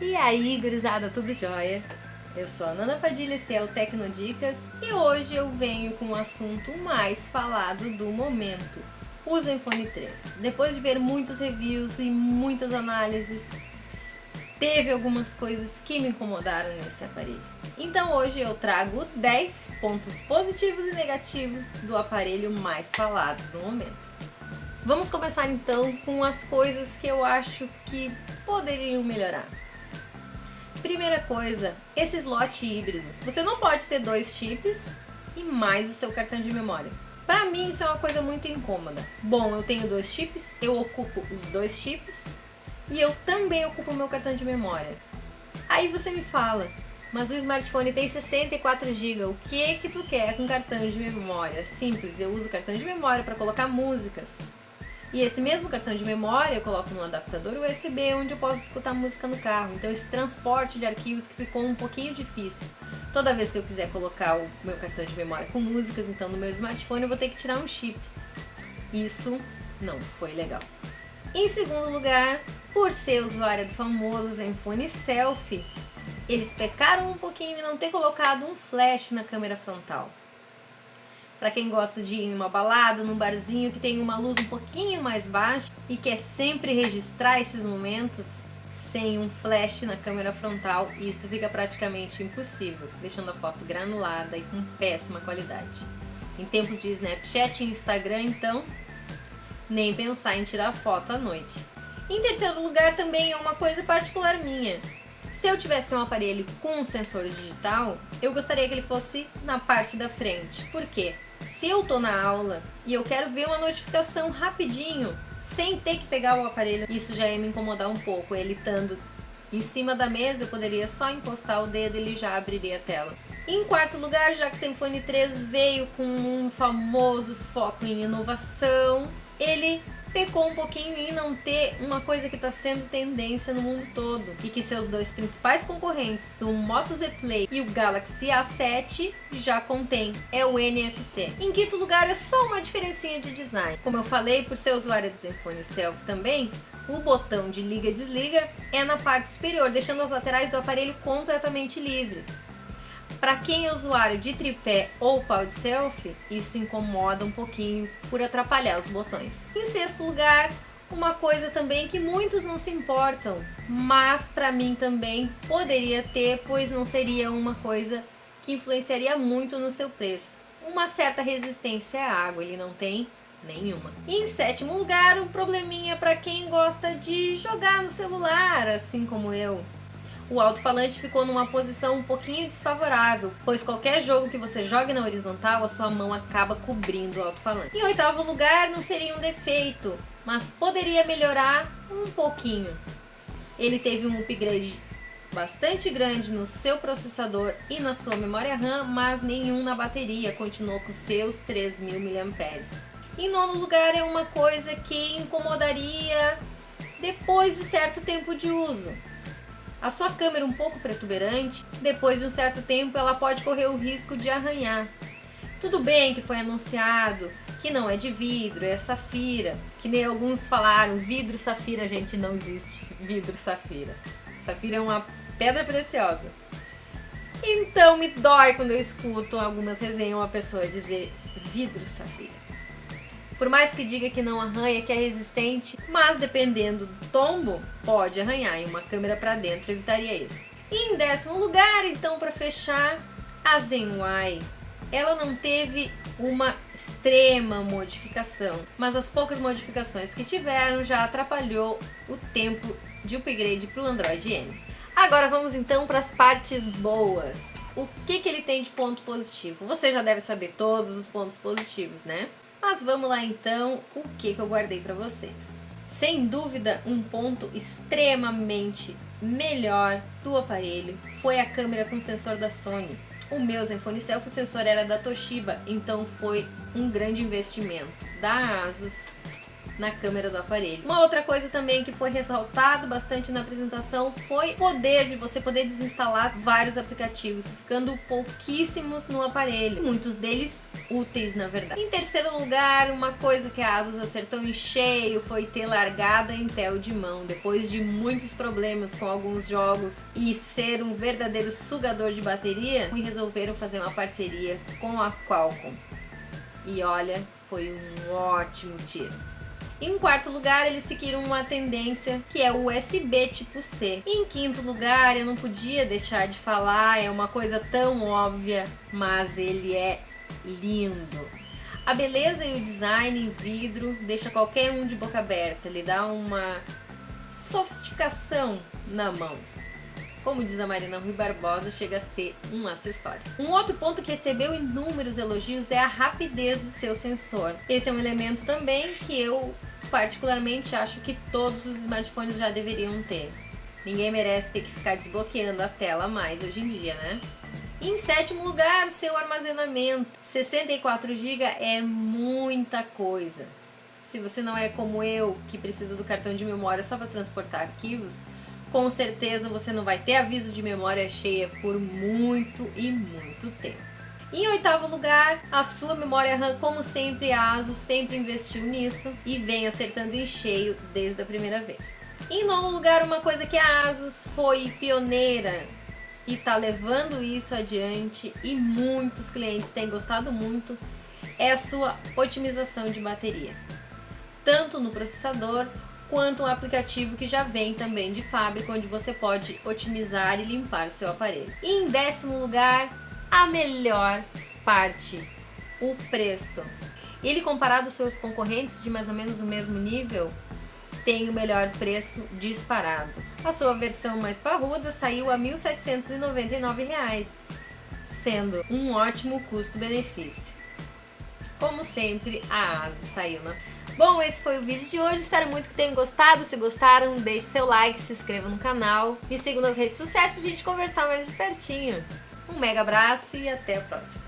E aí, gurizada, tudo jóia? Eu sou a Nana Padilha, esse é o Tecnodicas e hoje eu venho com o assunto mais falado do momento, o Zenfone 3. Depois de ver muitos reviews e muitas análises, teve algumas coisas que me incomodaram nesse aparelho. Então hoje eu trago 10 pontos positivos e negativos do aparelho mais falado do momento. Vamos começar então com as coisas que eu acho que poderiam melhorar. Primeira coisa, esse slot híbrido. Você não pode ter dois chips e mais o seu cartão de memória. Para mim isso é uma coisa muito incômoda. Bom, eu tenho dois chips, eu ocupo os dois chips e eu também ocupo o meu cartão de memória. Aí você me fala, mas o smartphone tem 64 GB, o que tu quer com cartão de memória? Simples, eu uso cartão de memória para colocar músicas. E esse mesmo cartão de memória eu coloco num adaptador USB onde eu posso escutar música no carro. Então esse transporte de arquivos que ficou um pouquinho difícil. Toda vez que eu quiser colocar o meu cartão de memória com músicas, então no meu smartphone eu vou ter que tirar um chip. Isso não foi legal. Em segundo lugar, por ser usuária do famoso Zenfone Selfie, eles pecaram um pouquinho em não ter colocado um flash na câmera frontal. Para quem gosta de ir em uma balada, num barzinho que tem uma luz um pouquinho mais baixa e quer sempre registrar esses momentos sem um flash na câmera frontal, isso fica praticamente impossível, deixando a foto granulada e com péssima qualidade. Em tempos de Snapchat e Instagram, então, nem pensar em tirar foto à noite. Em terceiro lugar, também é uma coisa particular minha. Se eu tivesse um aparelho com um sensor digital, eu gostaria que ele fosse na parte da frente. Por quê? Se eu tô na aula e eu quero ver uma notificação rapidinho, sem ter que pegar o aparelho, isso já ia me incomodar um pouco. Ele estando em cima da mesa, eu poderia só encostar o dedo e ele já abriria a tela. Em quarto lugar, já que o Zenfone 3 veio com um famoso foco em inovação, ele pecou um pouquinho em não ter uma coisa que está sendo tendência no mundo todo e que seus dois principais concorrentes, o Moto Z Play e o Galaxy A7, já contém, é o NFC. Em quinto lugar, é só uma diferencinha de design. Como eu falei, por ser usuária do Zenfone Selfie também, o botão de liga e desliga é na parte superior, deixando as laterais do aparelho completamente livre. Para quem é usuário de tripé ou pau de selfie, isso incomoda um pouquinho por atrapalhar os botões. Em sexto lugar, uma coisa também que muitos não se importam, mas para mim também poderia ter, pois não seria uma coisa que influenciaria muito no seu preço. Uma certa resistência à água, ele não tem nenhuma. E em sétimo lugar, um probleminha para quem gosta de jogar no celular, assim como eu. O alto-falante ficou numa posição um pouquinho desfavorável, pois qualquer jogo que você jogue na horizontal, a sua mão acaba cobrindo o alto-falante. Em oitavo lugar, não seria um defeito, mas poderia melhorar um pouquinho. Ele teve um upgrade bastante grande no seu processador e na sua memória RAM, mas nenhum na bateria, continuou com seus 3.000 mAh. Em nono lugar, é uma coisa que incomodaria depois de certo tempo de uso. A sua câmera um pouco protuberante, depois de um certo tempo ela pode correr o risco de arranhar. Tudo bem que foi anunciado que não é de vidro, é safira, que nem alguns falaram, vidro safira, gente, não existe vidro safira. Safira é uma pedra preciosa. Então me dói quando eu escuto algumas resenhas uma pessoa dizer vidro safira. Por mais que diga que não arranha, que é resistente, mas dependendo do tombo, pode arranhar e uma câmera para dentro evitaria isso. E em décimo lugar, então, para fechar, a Zenfone. Ela não teve uma extrema modificação, mas as poucas modificações que tiveram já atrapalhou o tempo de upgrade para o Android N. Agora vamos então para as partes boas. O que ele tem de ponto positivo? Você já deve saber todos os pontos positivos, né? Mas vamos lá então, o que eu guardei para vocês. Sem dúvida, um ponto extremamente melhor do aparelho foi a câmera com sensor da Sony. O meu Zenfone Selfie, o sensor era da Toshiba, então foi um grande investimento. Da Asus na câmera do aparelho. Uma outra coisa também que foi ressaltado bastante na apresentação foi o poder de você poder desinstalar vários aplicativos, ficando pouquíssimos no aparelho, muitos deles úteis na verdade. Em terceiro lugar, uma coisa que a Asus acertou em cheio foi ter largado a Intel de mão, depois de muitos problemas com alguns jogos e ser um verdadeiro sugador de bateria, e resolveram fazer uma parceria com a Qualcomm. E olha, foi um ótimo tiro. Em quarto lugar, eles seguiram uma tendência que é o USB tipo C. Em quinto lugar, eu não podia deixar de falar, é uma coisa tão óbvia, mas ele é lindo. A beleza e o design em vidro deixa qualquer um de boca aberta, ele dá uma sofisticação na mão. Como diz a Marina Rui Barbosa, chega a ser um acessório. Um outro ponto que recebeu inúmeros elogios é a rapidez do seu sensor. Esse é um elemento também que eu particularmente acho que todos os smartphones já deveriam ter. Ninguém merece ter que ficar desbloqueando a tela mais hoje em dia, né? Em sétimo lugar, o seu armazenamento. 64 GB é muita coisa. Se você não é como eu, que precisa do cartão de memória só para transportar arquivos, com certeza você não vai ter aviso de memória cheia por muito e muito tempo. Em oitavo lugar, a sua memória RAM, como sempre, a Asus sempre investiu nisso e vem acertando em cheio desde a primeira vez. Em nono lugar, uma coisa que a Asus foi pioneira e está levando isso adiante e muitos clientes têm gostado muito, é a sua otimização de bateria. Tanto no processador, quanto um aplicativo que já vem também de fábrica, onde você pode otimizar e limpar o seu aparelho. E em décimo lugar, a melhor parte, o preço. Ele, comparado aos seus concorrentes de mais ou menos o mesmo nível, tem o melhor preço disparado. A sua versão mais parruda saiu a R$ 1.799, sendo um ótimo custo-benefício. Como sempre, a Asus saiu, né? Bom, esse foi o vídeo de hoje, espero muito que tenham gostado. Se gostaram, deixe seu like, se inscreva no canal, me sigam nas redes sociais pra gente conversar mais de pertinho. Um mega abraço e até a próxima!